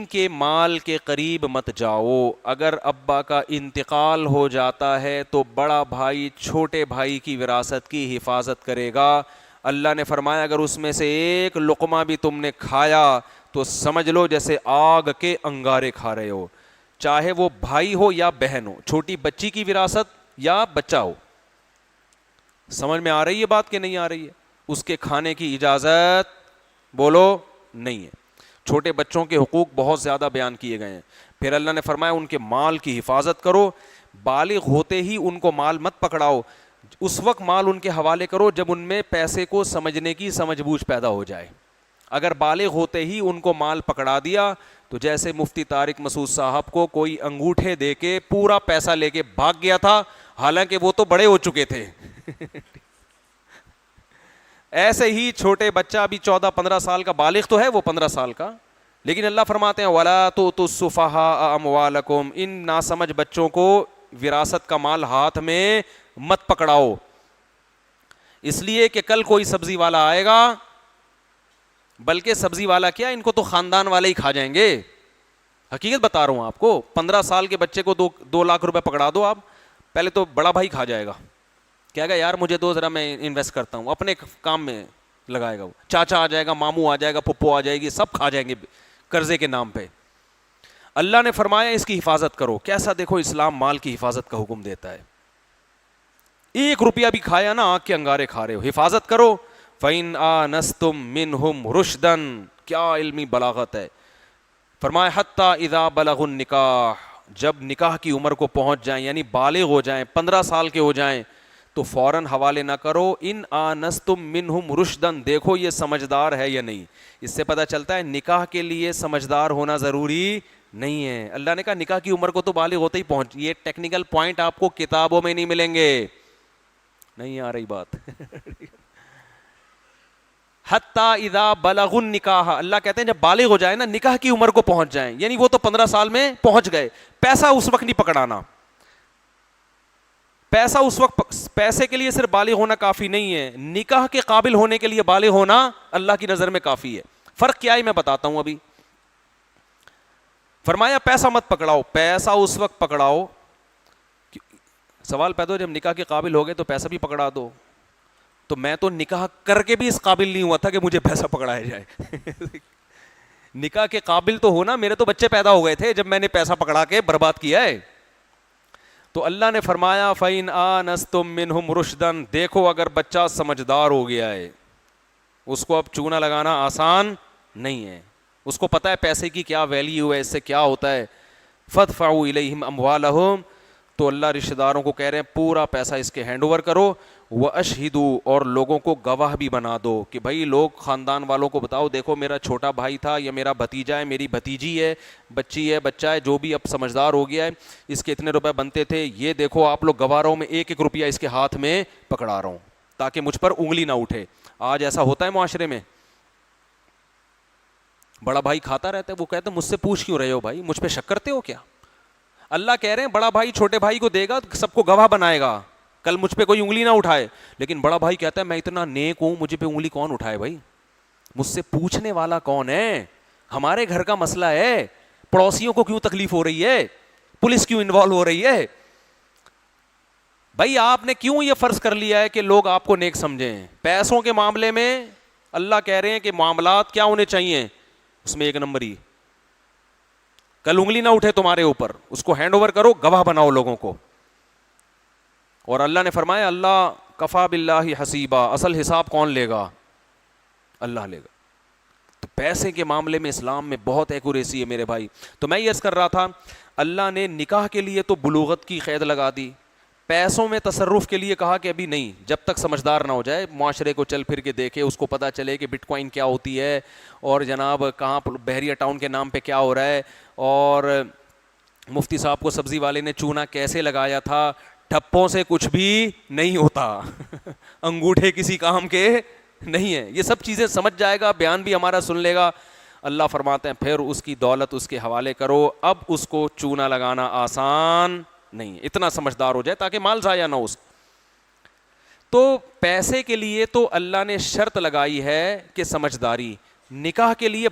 یتیم کے مال کے قریب مت جاؤ. اگر ابا کا انتقال ہو جاتا ہے تو بڑا بھائی چھوٹے بھائی کی وراثت کی حفاظت کرے گا. اللہ نے فرمایا اگر اس میں سے ایک لقمہ بھی تم نے کھایا تو سمجھ لو جیسے آگ کے انگارے کھا رہے ہو, چاہے وہ بھائی ہو یا بہن ہو, چھوٹی بچی کی وراثت یا بچہ ہو. سمجھ میں آ رہی ہے بات کہ نہیں آ رہی ہے؟ اس کے کھانے کی اجازت بولو نہیں ہے. چھوٹے بچوں کے حقوق بہت زیادہ بیان کیے گئے ہیں. پھر اللہ نے فرمایا ان کے مال کی حفاظت کرو, بالغ ہوتے ہی ان کو مال مت پکڑاؤ, اس وقت مال ان کے حوالے کرو جب ان میں پیسے کو سمجھنے کی سمجھ بوجھ پیدا ہو جائے. اگر بالغ ہوتے ہی ان کو مال پکڑا دیا تو جیسے مفتی طارق مسعود صاحب کو کوئی انگوٹھے دے کے پورا پیسہ لے کے بھاگ گیا تھا, حالانکہ وہ تو بڑے ہو چکے تھے. ایسے ہی چھوٹے بچہ ابھی 14-15 سال کا بالغ تو ہے وہ 15 سال کا, لیکن اللہ فرماتے ہیں وَلَا تُؤْتُوا السُّفَهَاءَ أَمْوَالَكُمْ, ان ناسمجھ بچوں کو وراثت کا مال ہاتھ میں مت پکڑاؤ, اس لیے کہ کل کوئی سبزی والا آئے گا, بلکہ سبزی والا کیا ان کو تو خاندان والے ہی کھا جائیں گے. حقیقت بتا رہا ہوں آپ کو, 15 سال کے بچے کو 2 لاکھ روپے پکڑا دو آپ, پہلے تو بڑا بھائی کھا جائے گا, کہے گا یار مجھے دو ذرا میں انویسٹ کرتا ہوں, اپنے کام میں لگائے گا. وہ چاچا آ جائے گا, ماموں آ جائے گا, پھپھو آ جائے گی, سب کھا جائیں گے قرضے کے نام پہ. اللہ نے فرمایا اس کی حفاظت کرو. کیسا دیکھو اسلام مال کی حفاظت کا حکم دیتا ہے. 1 روپیہ بھی کھایا نا آنکھ کے انگارے کھا رہے ہو, حفاظت کرو. فَإِنْ آنَسْتُم مِّنْهُمْ رُشْدًا, کیا علمی بلاغت ہے. فرمایا حتیٰ اذا بلغوا النکاح, جب نکاح کی عمر کو پہنچ جائیں یعنی بالغ ہو جائیں, 15 سال کے ہو جائیں, تو فوراً حوالے نہ کرو. ان آنستم منہم رشدن, دیکھو یہ سمجھدار ہے یا نہیں. اس سے پتہ چلتا ہے نکاح کے لیے سمجھدار ہونا ضروری نہیں ہے. اللہ نے کہا نکاح کی عمر کو تو بالغ ہوتے ہی پہنچ, یہ ٹیکنیکل پوائنٹ آپ کو کتابوں میں نہیں ملیں گے. نہیں آ رہی بات؟ حتیٰ اذا بلغوا النکاح, اللہ کہتے ہیں جب بالغ ہو جائے نا, نکاح کی عمر کو پہنچ جائیں, یعنی وہ تو 15 سال میں پہنچ گئے. پیسہ اس وقت نہیں پکڑانا. پیسہ اس وقت, پیسے کے لیے صرف بالغ ہونا کافی نہیں ہے, نکاح کے قابل ہونے کے لیے بالغ ہونا اللہ کی نظر میں کافی ہے. فرق کیا ہے میں بتاتا ہوں ابھی. فرمایا پیسہ مت پکڑاؤ, پیسہ اس وقت پکڑاؤ, سوال پیدا ہو جب نکاح کے قابل ہو گئے تو پیسہ بھی پکڑا دو. تو میں تو نکاح کر کے بھی اس قابل نہیں ہوا تھا کہ مجھے پیسہ پکڑایا جائے. نکاح کے قابل تو ہونا, میرے تو بچے پیدا ہو گئے تھے جب میں نے پیسہ پکڑا کے برباد کیا ہے. تو اللہ نے فرمایا فَإِنْ آنَسْتُم مِّنْهُمْ رُشْدًا, دیکھو اگر بچہ سمجھدار ہو گیا ہے, اس کو اب چونا لگانا آسان نہیں ہے, اس کو پتہ ہے پیسے کی کیا ویلیو ہے, اس سے کیا ہوتا ہے. فَادْفَعُوا إِلَيْهِمْ أَمْوَالَهُمْ, تو اللہ رشتہ داروں کو کہہ رہے ہیں پورا پیسہ اس کے ہینڈ اوور کرو. وَأَشْهِدُوا, اور لوگوں کو گواہ بھی بنا دو کہ بھائی لوگ خاندان والوں کو بتاؤ دیکھو میرا چھوٹا بھائی تھا یا میرا بھتیجا ہے, میری بھتیجی ہے, بچی ہے, بچہ ہے, جو بھی اب سمجھدار ہو گیا ہے, اس کے اتنے روپے بنتے تھے, یہ دیکھو آپ لوگ گواہ رہو, میں 1-1 روپیہ اس کے ہاتھ میں پکڑا رہا ہوں تاکہ مجھ پر انگلی نہ اٹھے. آج ایسا ہوتا ہے معاشرے میں, بڑا بھائی کھاتا رہتا ہے, وہ کہتا ہے مجھ سے پوچھ کیوں رہے ہو بھائی, مجھ پہ شک کرتے ہو کیا. اللہ کہہ رہے ہیں بڑا بھائی چھوٹے بھائی کو دے گا, سب کو گواہ بنائے گا, کل مجھ پہ کوئی انگلی نہ اٹھائے. لیکن بڑا بھائی کہتا ہے میں اتنا نیک ہوں, مجھے پہ انگلی کون اٹھائے بھائی, مجھ سے پوچھنے والا کون ہے, ہمارے گھر کا مسئلہ ہے, پڑوسیوں کو کیوں تکلیف ہو رہی ہے, پولیس کیوں انوالو ہو رہی ہے. بھائی آپ نے کیوں یہ فرض کر لیا ہے کہ لوگ آپ کو نیک سمجھیں. پیسوں کے معاملے میں اللہ کہہ رہے ہیں کہ معاملات کیا ہونے چاہیے, اس میں 1 نمبر ہی, کل انگلی نہ اٹھے تمہارے اوپر, اس کو ہینڈ اوور کرو, گواہ بناؤ لوگوں کو. اور اللہ نے فرمایا اللہ کفا باللہ حسیبا, اصل حساب کون لے گا, اللہ لے گا. تو پیسے کے معاملے میں اسلام میں بہت ایکوریسی ہے میرے بھائی. تو میں یہ عرض کر رہا تھا اللہ نے نکاح کے لیے تو بلوغت کی قید لگا دی, پیسوں میں تصرف کے لیے کہا کہ ابھی نہیں, جب تک سمجھدار نہ ہو جائے, معاشرے کو چل پھر کے دیکھے, اس کو پتہ چلے کہ بٹ کوائن کیا ہوتی ہے, اور جناب کہاں بحریہ ٹاؤن کے نام پہ کیا ہو رہا ہے, اور مفتی صاحب کو سبزی والے نے چونا کیسے لگایا تھا. ٹھپوں سے کچھ بھی نہیں ہوتا, انگوٹھے کسی کام کے نہیں ہیں. یہ سب چیزیں سمجھ جائے گا, بیان بھی ہمارا سن لے گا. اللہ فرماتے ہیں پھر اس کی دولت اس کے حوالے کرو, اب اس کو چونا لگانا آسان نہیں ہے, اتنا سمجھدار ہو جائے تاکہ مال ضائع نہ ہو. تو پیسے کے لیے تو اللہ نے شرط لگائی ہے کہ سمجھداری, نکاح کے لیے